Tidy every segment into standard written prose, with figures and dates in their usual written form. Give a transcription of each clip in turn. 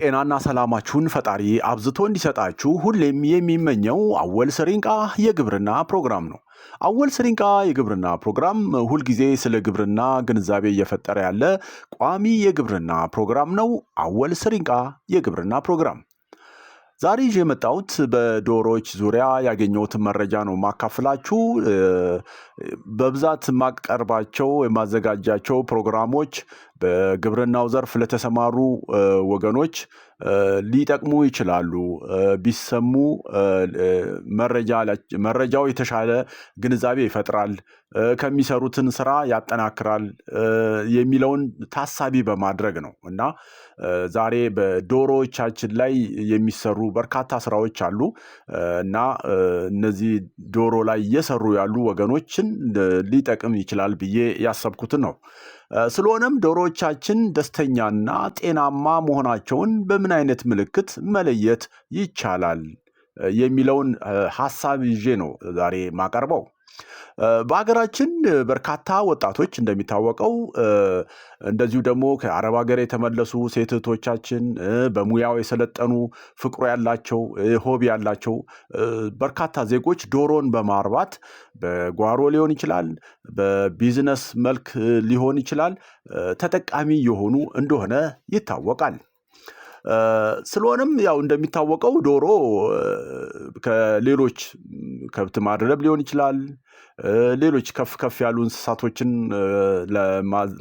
ጤናና ሰላማችሁን ፈጣሪ አብዝቶ እንዲሰጣችሁ ሁሌም የሚመኘው አወል ስሪንቃ የግብርና ፕሮግራም ነው። አወል ስሪንቃ የግብርና ፕሮግራም ሁልጊዜ ስለ ግብርና ግንዛቤ እየፈጠረ ያለ ቋሚ የግብርና ፕሮግራም ነው። አወል ስሪንቃ የግብርና ፕሮግራም ዛሬ ይዤ የመጣሁት በዶሮዎች ዙሪያ ያገኘሁትን መረጃ ነው ማካፍላችሁ። በብዛት ማቀርባቸው የማዘጋጃቸው ፕሮግራሞች በግብርናው ዘርፍ ለተሰማሩ ወገኖች ሊጠቅሙ ይችላሉ። ቢሰሙ መረጃው የተሻለ ግንዛቤ ይፈጥራል፣ ከሚሰሩትን ስራ ያጠናክራል የሚለውን ታሳቢ በማድረግ ነው እና ዛሬ በዶሮዎቻችን ላይ የሚሰሩ በርካታ ስራዎች አሉ እና እነዚህ ዶሮ ላይ እየሰሩ ያሉ ወገኖችን ሊጠቅም ይችላል ብዬ ያሰብኩትን ነው። ስለሆነም ዶሮዎቻችን ደስተኛና ጤናማ መሆናቸውን በምን አይነት ምልክት መለየት ይቻላል የሚለውን ሐሳብ ይዤ ነው ዛሬ ማቀርበው። በአገራችን በርካታ ወጣቶች እንደሚታወቀው እንደዚሁ ደግሞ ከአረብ ሀገር የተመለሱ ሴት እህቶቻችን በሙያው የሰለጠኑ ፍቅሩ ያላቸው ሆቢ ያላቸው በርካታ ዜጎች ዶሮን በማርባት በጓሮ ሊሆን ይችላል፣ በቢዝነስ መልክ ሊሆን ይችላል ተጠቃሚ የሆኑ እንደሆነ ይታወቃል። ስለሆነም ያው እንደሚታወቀው ዶሮ ከሌሎች ከብት ማድለብ ሊሆን ይችላል፣ ሌሎች ከፍ ያሉ እንስሳቶችን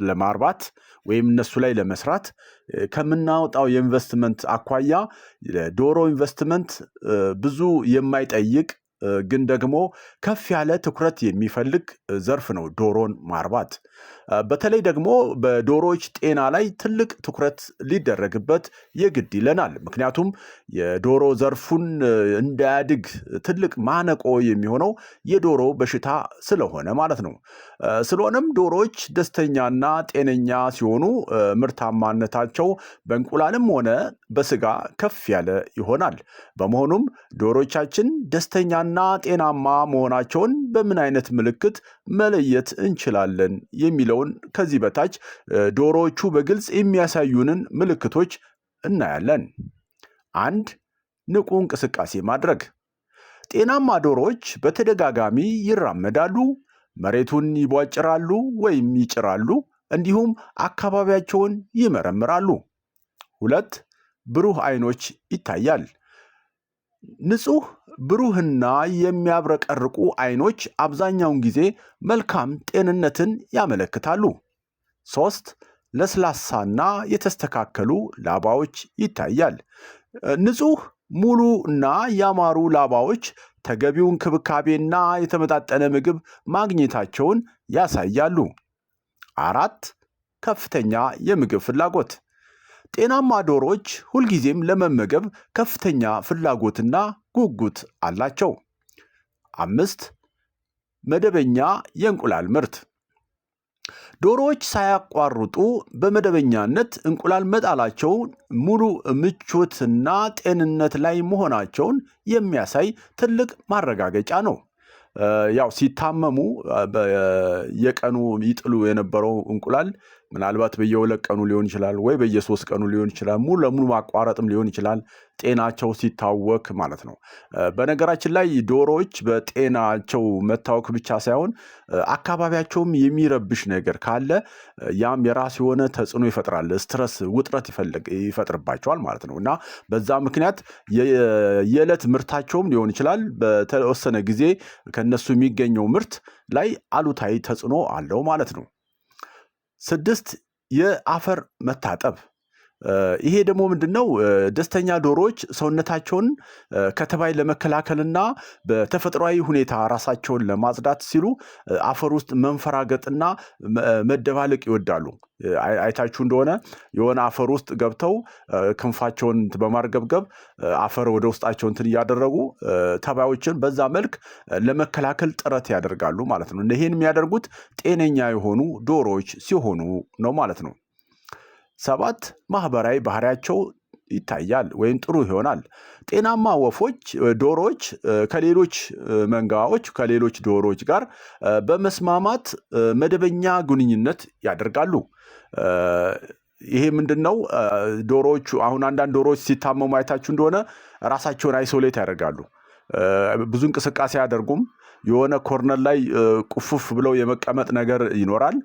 ለማርባት ወይም እነሱ ላይ ለመስራት ከምናወጣው የኢንቨስትመንት አኳያ ዶሮ ኢንቨስትመንት ብዙ የማይጠይቅ ግን ደግሞ ከፍ ያለ ትኩረት የሚፈልግ ዘርፍ ነው ዶሮን ማርባት። በተለይ ደግሞ በዶሮዎች ጤና ላይ ትልቅ ትኩረት ሊደረግበት የግድ ይለናል። ምክንያቱም የዶሮ ዘርፉን እንዳያድግ ትልቅ ማነቆ የሚሆነው የዶሮ በሽታ ስለሆነ ማለት ነው። ስለሆነም ዶሮዎች ደስተኛና ጤነኛ ሲሆኑ ምርታማነታቸው በእንቁላልም ሆነ በስጋ ከፍ ያለ ይሆናል። በመሆኑም ዶሮቻችን ደስተኛና ጤናማ መሆናቸውን በምን አይነት ምልክት መለየት እንችላለን የሚለውን ከዚህ በታች ዶሮዎቹ በግልጽ የሚያሳዩንን ምልክቶች እናያለን። 1. ንቁ እንቅስቃሴ ማድረግ። ጤናማ ዶሮዎች በተደጋጋሚ ይራመዳሉ፣ መሬቱን ይቧጭራሉ ወይም ይጭራሉ፣ እንዲሁም አካባቢያቸውን ይመረምራሉ። 2. ብሩህ አይኖች ይታያል። ንጹህ ብሩህና የሚያብረቀርቁ አይኖች አብዛኛውን ጊዜ መልካም ጤንነትን ያመለክታሉ። 3. ለስላሳና የተስተካከሉ ላባዎች ይታያል። ንጹህ ሙሉ እና ያማሩ ላባዎች ተገቢውን እንክብካቤና የተመጣጠነ ምግብ ማግኘታቸውን ያሳያሉ። 4. ከፍተኛ የምግብ ፍላጎት። ጤናማ ዶሮዎች ሁልጊዜም ለመመገብ ከፍተኛ ፍላጎትና ጉጉት አላቸው። 5. መደበኛ የእንቁላል ምርት። ዶሮዎች ሳያቋርጡ በመደበኛነት እንቁላል መጣላቸውን ሙሉ ምቾትና ጤንነት ላይ መሆናቸውን የሚያሳይ ትልቅ ማረጋገጫ ነው። ያው ሲታመሙ የቀኑ ይጥሉ የነበረው እንቁላል ምናልባት በየ2 ቀኑ ሊሆን ይችላል ወይ በየ3 ቀኑ ሊሆን ይችላል፣ ሙሉ ለሙሉ ማቋረጥም ሊሆን ይችላል፣ ጤናቸው ሲታወክ ማለት ነው። በነገራችን ላይ ዶሮዎች በጤናቸው መታወክ ብቻ ሳይሆን አካባቢያቸውም የሚረብሽ ነገር ካለ ያም የራሱ የሆነ ተጽዕኖ ይፈጥራል፣ ስትረስ ውጥረት ይፈጥርባቸዋል ማለት ነው እና በዛ ምክንያት የዕለት ምርታቸውም ሊሆን ይችላል በተወሰነ ጊዜ ከነሱ የሚገኘው ምርት ላይ አሉታዊ ተጽዕኖ አለው ማለት ነው። 6. የአፈር መታጠብ። ይሄ ደግሞ ምንድነው? ደስተኛ ዶሮዎች ሰውነታቸውን ከተባይ ለመከላከልና በተፈጥሯዊ ሁኔታ ራሳቸውን ለማጽዳት ሲሉ አፈር ውስጥ መንፈራገጥና መደባለቅ ይወዳሉ። አይታችሁ እንደሆነ የሆነ አፈር ውስጥ ገብተው ክንፋቸውን በማርገብገብ አፈር ወደ ውስጣቸው እንትን እያደረጉ ተባዮችን በዛ መልክ ለመከላከል ጥረት ያደርጋሉ ማለት ነው። ይሄን የሚያደርጉት ጤነኛ የሆኑ ዶሮዎች ሲሆኑ ነው ማለት ነው። 7. ማህበራዊ ባህሪያቸው ይታያል ወይም ጥሩ ይሆናል። ጤናማ ዶሮዎች ከሌሎች መንጋዎች ከሌሎች ዶሮዎች ጋር በመስማማት መደበኛ ግንኙነት ያደርጋሉ። ይሄ ምንድነው? ዶሮዎቹ አሁን አንዳንድ ዶሮዎች ሲታመሙ አይታችሁ እንደሆነ ራሳቸውን አይሶሌት ያደርጋሉ። ብዙ እንቅስቃሴ አያደርጉም። የሆነ ኮርነር ላይ ቁፍፍ ብለው የመቀመጥ ነገር ይኖራል።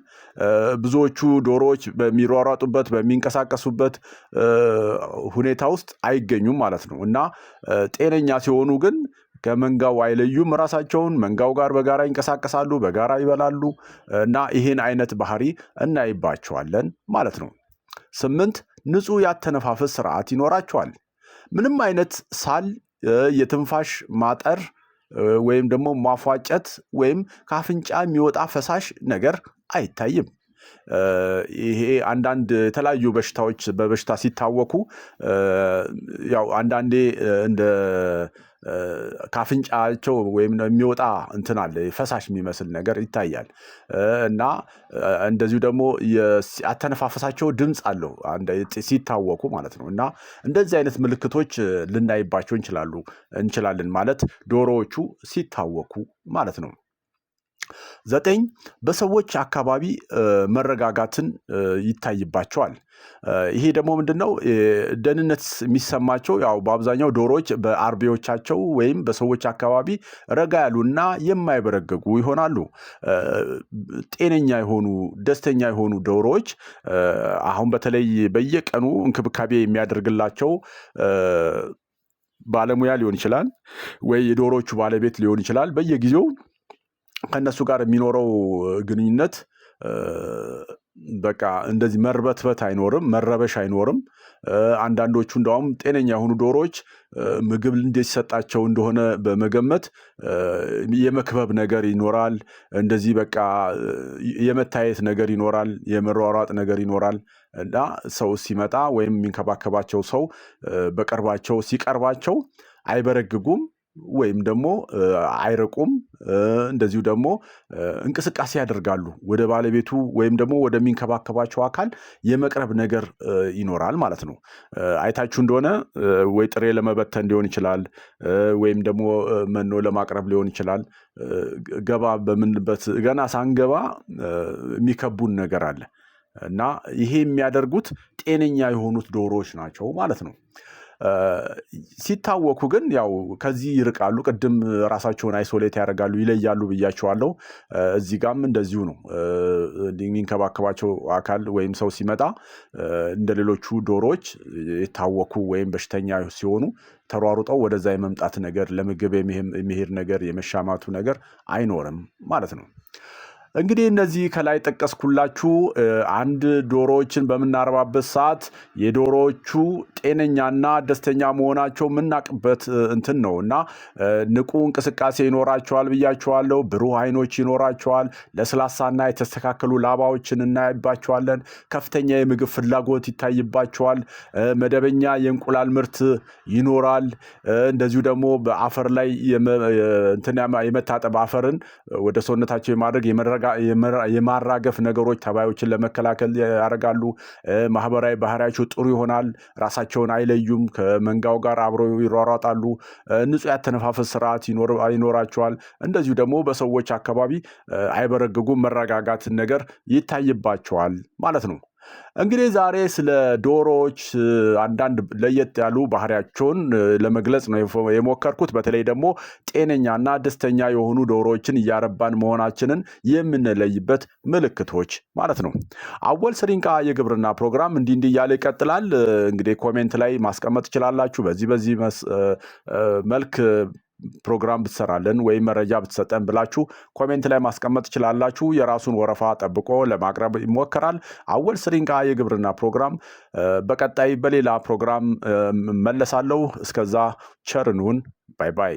ብዙዎቹ ዶሮዎች በሚሯሯጡበት በሚንቀሳቀሱበት ሁኔታ ውስጥ አይገኙም ማለት ነው። እና ጤነኛ ሲሆኑ ግን ከመንጋው አይለዩም። ራሳቸውን መንጋው ጋር በጋራ ይንቀሳቀሳሉ፣ በጋራ ይበላሉ እና ይሄን አይነት ባህሪ እናይባቸዋለን ማለት ነው። 8 ንጹህ ያተነፋፈስ ስርዓት ይኖራቸዋል። ምንም አይነት ሳል፣ የትንፋሽ ማጠር ወይም ደግሞ ማፏጨት ወይም ከአፍንጫ የሚወጣ ፈሳሽ ነገር አይታይም። ይሄ አንዳንድ የተለያዩ በሽታዎች በበሽታ ሲታወኩ ያው አንዳንዴ እንደ ካፍንጫቸው ወይም የሚወጣ እንትን አለ ፈሳሽ የሚመስል ነገር ይታያል። እና እንደዚሁ ደግሞ አተነፋፈሳቸው ድምፅ አለው ሲታወኩ ማለት ነው። እና እንደዚህ አይነት ምልክቶች ልናይባቸው እንችላለን ማለት ዶሮዎቹ ሲታወኩ ማለት ነው። 9 በሰዎች አካባቢ መረጋጋትን ይታይባቸዋል። ይሄ ደግሞ ምንድነው? ደህንነት የሚሰማቸው ያው በአብዛኛው ዶሮዎች በአርቢዎቻቸው ወይም በሰዎች አካባቢ ረጋ ያሉና የማይበረገጉ ይሆናሉ። ጤነኛ የሆኑ ደስተኛ የሆኑ ዶሮዎች አሁን በተለይ በየቀኑ እንክብካቤ የሚያደርግላቸው ባለሙያ ሊሆን ይችላል ወይ የዶሮዎቹ ባለቤት ሊሆን ይችላል። በየጊዜው ከነሱ ጋር የሚኖረው ግንኙነት በቃ እንደዚህ መርበትበት አይኖርም፣ መረበሽ አይኖርም። አንዳንዶቹ እንደውም ጤነኛ የሆኑ ዶሮዎች ምግብ እንዲሰጣቸው እንደሆነ በመገመት የመክበብ ነገር ይኖራል። እንደዚህ በቃ የመታየት ነገር ይኖራል፣ የመሯሯጥ ነገር ይኖራል። እና ሰው ሲመጣ ወይም የሚንከባከባቸው ሰው በቅርባቸው ሲቀርባቸው አይበረግጉም ወይም ደግሞ አይርቁም። እንደዚሁ ደግሞ እንቅስቃሴ ያደርጋሉ። ወደ ባለቤቱ ወይም ደግሞ ወደሚንከባከባቸው አካል የመቅረብ ነገር ይኖራል ማለት ነው። አይታችሁ እንደሆነ ወይ ጥሬ ለመበተን ሊሆን ይችላል፣ ወይም ደግሞ መኖ ለማቅረብ ሊሆን ይችላል። ገባ በምንበት ገና ሳንገባ የሚከቡን ነገር አለ እና ይሄ የሚያደርጉት ጤነኛ የሆኑት ዶሮዎች ናቸው ማለት ነው። ሲታወኩ ግን ያው ከዚህ ይርቃሉ። ቅድም ራሳቸውን አይሶሌት ያደርጋሉ፣ ይለያሉ ብያቸዋለሁ። እዚህ ጋም እንደዚሁ ነው። የሚንከባከባቸው አካል ወይም ሰው ሲመጣ እንደ ሌሎቹ ዶሮዎች የታወኩ ወይም በሽተኛ ሲሆኑ ተሯሩጠው ወደዛ የመምጣት ነገር፣ ለምግብ የሚሄድ ነገር፣ የመሻማቱ ነገር አይኖርም ማለት ነው። እንግዲህ እነዚህ ከላይ ጠቀስኩላችሁ አንድ ዶሮዎችን በምናረባበት ሰዓት የዶሮዎቹ ጤነኛና ደስተኛ መሆናቸው የምናውቅበት እንትን ነው እና ንቁ እንቅስቃሴ ይኖራቸዋል ብያቸዋለሁ። ብሩህ አይኖች ይኖራቸዋል። ለስላሳና የተስተካከሉ ላባዎችን እናይባቸዋለን። ከፍተኛ የምግብ ፍላጎት ይታይባቸዋል። መደበኛ የእንቁላል ምርት ይኖራል። እንደዚሁ ደግሞ በአፈር ላይ የመታጠብ አፈርን ወደ ሰውነታቸው የማድረግ የማራገፍ ነገሮች ተባዮችን ለመከላከል ያደርጋሉ። ማህበራዊ ባህሪያቸው ጥሩ ይሆናል። ራሳቸውን አይለዩም። ከመንጋው ጋር አብረው ይሯሯጣሉ። ንጹህ ያተነፋፈስ ስርዓት ይኖራቸዋል። እንደዚሁ ደግሞ በሰዎች አካባቢ አይበረግጉም። መረጋጋትን ነገር ይታይባቸዋል ማለት ነው። እንግዲህ ዛሬ ስለ ዶሮዎች አንዳንድ ለየት ያሉ ባህሪያቸውን ለመግለጽ ነው የሞከርኩት። በተለይ ደግሞ ጤነኛና ደስተኛ የሆኑ ዶሮዎችን እያረባን መሆናችንን የምንለይበት ምልክቶች ማለት ነው። አወል ስሪንቃ የግብርና ፕሮግራም እንዲህ እያለ ይቀጥላል። እንግዲህ ኮሜንት ላይ ማስቀመጥ ትችላላችሁ። በዚህ መልክ ፕሮግራም ብትሰራለን ወይም መረጃ ብትሰጠን ብላችሁ ኮሜንት ላይ ማስቀመጥ ትችላላችሁ። የራሱን ወረፋ ጠብቆ ለማቅረብ ይሞከራል። አወል ስሪንቃ የግብርና ፕሮግራም በቀጣይ በሌላ ፕሮግራም መለሳለሁ። እስከዛ ቸር እንሁን። ባይ ባይ።